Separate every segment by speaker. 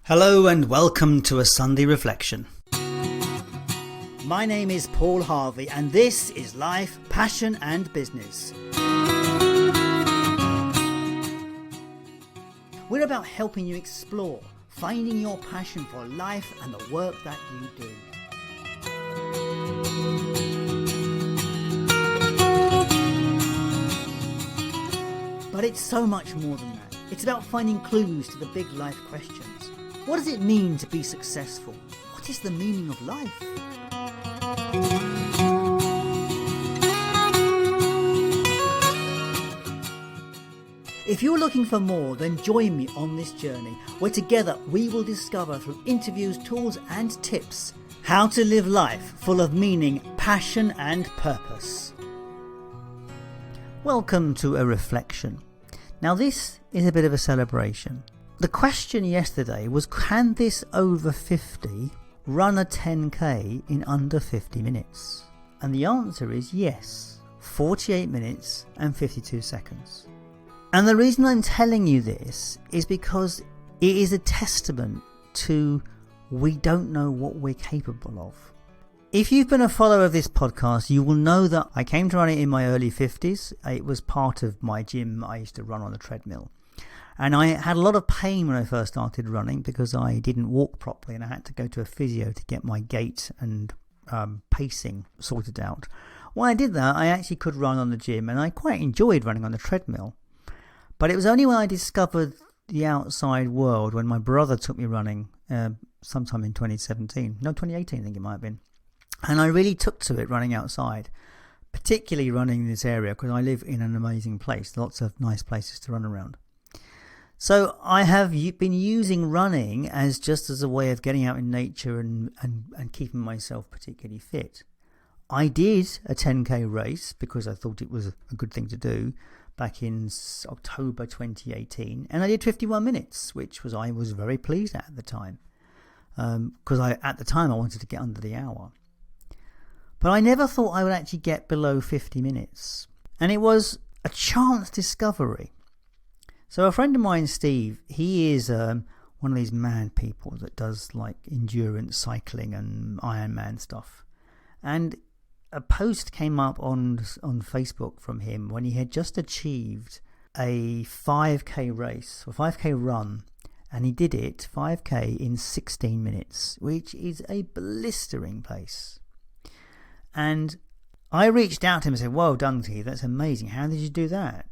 Speaker 1: Hello and welcome to a Sunday Reflection. My name is Paul Harvey and this is Life, Passion and Business. We're about helping you explore, finding your passion for life and the work that you do. But it's so much more than that. It's about finding clues to the big life questions. What does it mean to be successful? What is the meaning of life? If you're looking for more, then join me on this journey where together we will discover through interviews, tools and tips how to live life full of meaning, passion and purpose. Welcome to a reflection. Now this is a bit of a celebration. The question yesterday was, can this over 50 run a 10k in under 50 minutes? And the answer is yes, 48 minutes and 52 seconds. And the reason I'm telling you this is because it is a testament to we don't know what we're capable of. If you've been a follower of this podcast, you will know that I came to running in my early 50s. It was part of my gym. I used to run on a treadmill. And I had a lot of pain when I first started running because I didn't walk properly and I had to go to a physio to get my gait and pacing sorted out. When I did that, I actually could run on the gym and I quite enjoyed running on the treadmill. But it was only when I discovered the outside world, when my brother took me running sometime in 2018, I think it might have been. And I really took to it running outside, particularly running in this area because I live in an amazing place, lots of nice places to run around. So I have been using running as a way of getting out in nature and keeping myself particularly fit. I did a 10k race because I thought it was a good thing to do back in October 2018, and I did 51 minutes, which I was very pleased at the time because at the time I wanted to get under the hour. But I never thought I would actually get below 50 minutes, and it was a chance discovery. So a friend of mine, Steve, he is one of these mad people that does like endurance cycling and Ironman stuff. And a post came up on Facebook from him when he had just achieved a 5k race, or 5k run, and he did it 5k in 16 minutes, which is a blistering pace. And I reached out to him and said, "Well done, Steve, that's amazing. How did you do that?"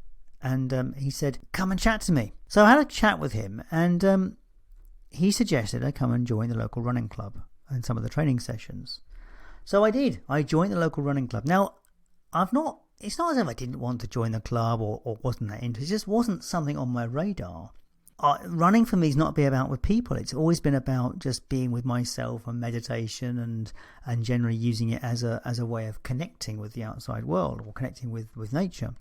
Speaker 1: And he said, "Come and chat to me." So I had a chat with him, and he suggested I come and join the local running club and some of the training sessions. So I did. I joined the local running club. Now, it's not as if I didn't want to join the club or wasn't that interested. It just wasn't something on my radar. Running for me is not about with people. It's always been about just being with myself and meditation and generally using it as a way of connecting with the outside world or connecting with nature.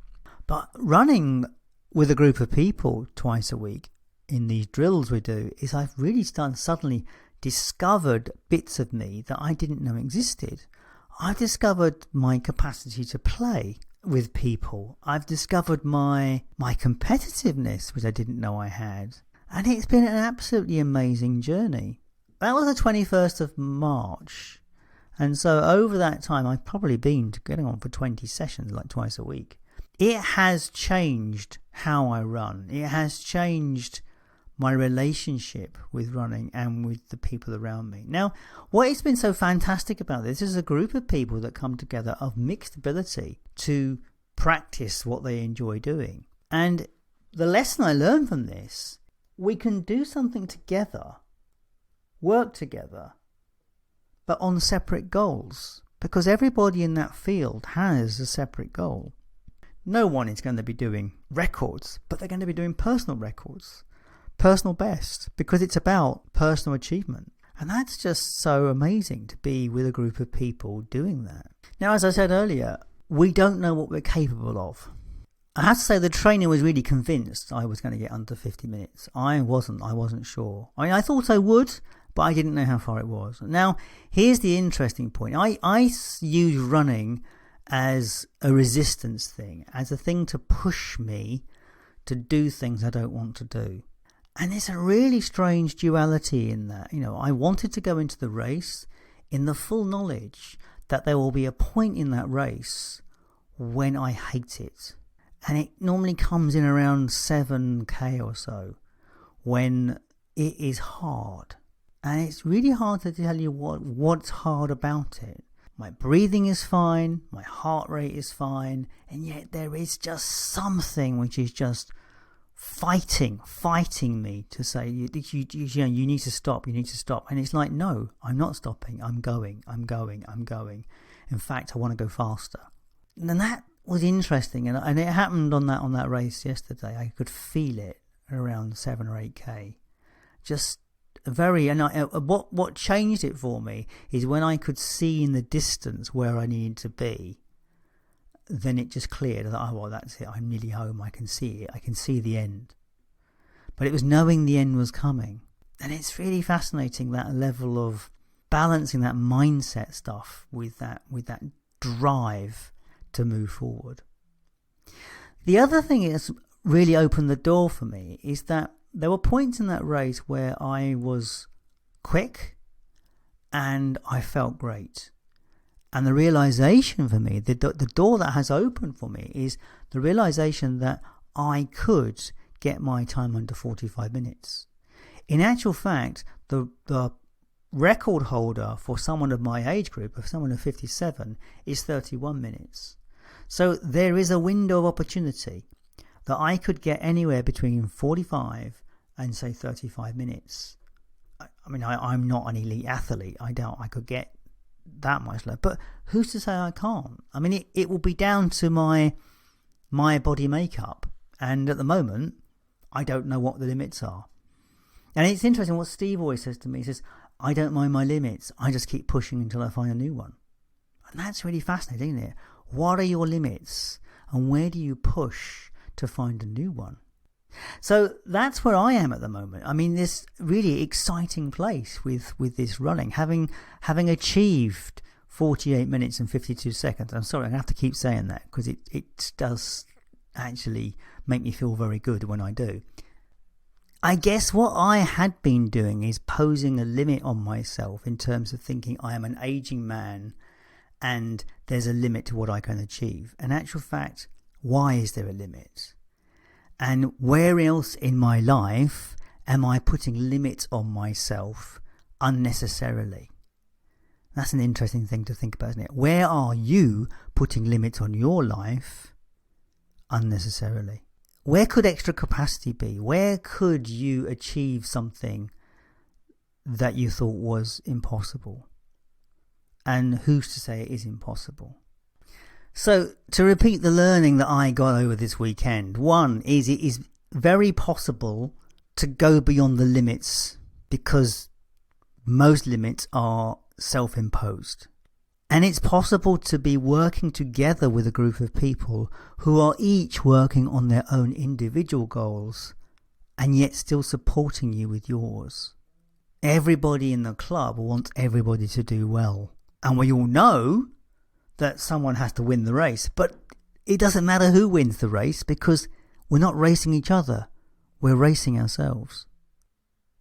Speaker 1: But running with a group of people twice a week in these drills we do is I've really suddenly discovered bits of me that I didn't know existed. I've discovered my capacity to play with people. I've discovered my competitiveness, which I didn't know I had. And it's been an absolutely amazing journey. That was the 21st of March. And so over that time, I've probably been getting on for 20 sessions, like twice a week. It has changed how I run. It has changed my relationship with running and with the people around me. Now, what has been so fantastic about this is a group of people that come together of mixed ability to practice what they enjoy doing. And the lesson I learned from this, we can do something together, work together, but on separate goals, because everybody in that field has a separate goal. No one is going to be doing records, but they're going to be doing personal records, personal best, because it's about personal achievement. And that's just so amazing to be with a group of people doing that. Now, as I said earlier, we don't know what we're capable of. I have to say the trainer was really convinced I was going to get under 50 minutes. I wasn't sure. I thought I would, but I didn't know how far it was. Now, here's the interesting point. I use running as a resistance thing, as a thing to push me to do things I don't want to do. And there's a really strange duality in that. I wanted to go into the race in the full knowledge that there will be a point in that race when I hate it. And it normally comes in around 7k or so, when it is hard. And it's really hard to tell you what's hard about it. My breathing is fine, my heart rate is fine, and yet there is just something which is just fighting me to say, you need to stop, And it's like, no, I'm not stopping, I'm going. In fact, I want to go faster. And that was interesting, and it happened on that race yesterday. I could feel it around 7 or 8k. Just what changed it for me is when I could see in the distance where I needed to be, then it just cleared. I thought, oh, well, that's it, I'm nearly home, I can see it, I can see the end. But it was knowing the end was coming. And it's really fascinating, that level of balancing that mindset stuff with that drive to move forward. The other thing that's really opened the door for me is that there were points in that race where I was quick and I felt great. And the realization for me, the door that has opened for me, is the realization that I could get my time under 45 minutes. In actual fact, the record holder for someone of my age group, of someone of 57, is 31 minutes. So there is a window of opportunity that I could get anywhere between 45 and say 35 minutes. I mean, I'm not an elite athlete. I doubt I could get that much left. But who's to say I can't? I mean, it will be down to my body makeup. And at the moment, I don't know what the limits are. And it's interesting what Steve always says to me. He says, I don't mind my limits. I just keep pushing until I find a new one. And that's really fascinating, isn't it? What are your limits? And where do you push to find a new one? So that's where I am at the moment. I mean, this really exciting place with this running, having achieved 48 minutes and 52 seconds. I'm sorry, I have to keep saying that because it does actually make me feel very good when I do. I guess what I had been doing is posing a limit on myself in terms of thinking I am an aging man and there's a limit to what I can achieve. In actual fact, why is there a limit? And where else in my life am I putting limits on myself unnecessarily? That's an interesting thing to think about, isn't it? Where are you putting limits on your life unnecessarily? Where could extra capacity be? Where could you achieve something that you thought was impossible? And who's to say it is impossible? So, to repeat the learning that I got over this weekend, one is it is very possible to go beyond the limits because most limits are self-imposed. And it's possible to be working together with a group of people who are each working on their own individual goals and yet still supporting you with yours. Everybody in the club wants everybody to do well. And we all know that someone has to win the race, but it doesn't matter who wins the race because we're not racing each other, we're racing ourselves.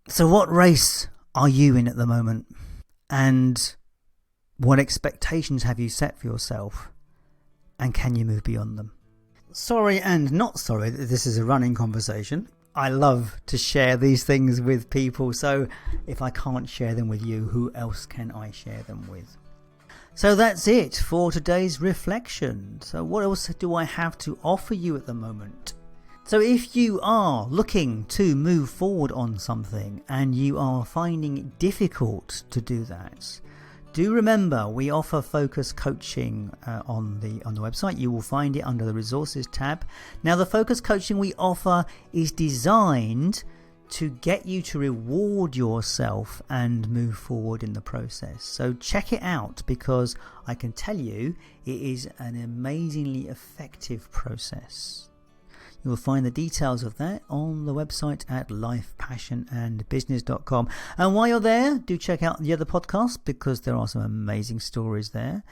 Speaker 1: So what race are you in at the moment? And what expectations have you set for yourself? And can you move beyond them? Sorry and not sorry that this is a running conversation. I love to share these things with people, so if I can't share them with you, who else can I share them with? So that's it for today's reflection. So what else do I have to offer you at the moment? So if you are looking to move forward on something and you are finding it difficult to do that, do remember we offer focus coaching on the website. You will find it under the resources tab. Now the focus coaching we offer is designed to get you to reward yourself and move forward in the process. So check it out because I can tell you it is an amazingly effective process. You will find the details of that on the website at lifepassionandbusiness.com. And while you're there, do check out the other podcasts because there are some amazing stories there.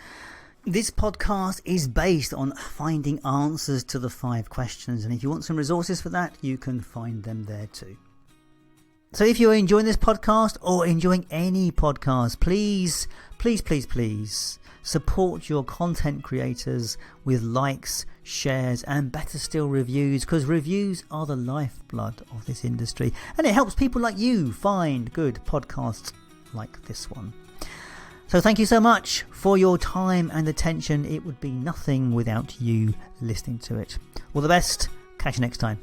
Speaker 1: This podcast is based on finding answers to the 5 questions. And if you want some resources for that, you can find them there too. So if you're enjoying this podcast or enjoying any podcast, please support your content creators with likes, shares, and better still reviews, because reviews are the lifeblood of this industry, and it helps people like you find good podcasts like this one. So thank you so much for your time and attention. It would be nothing without you listening to it. All the best. Catch you next time.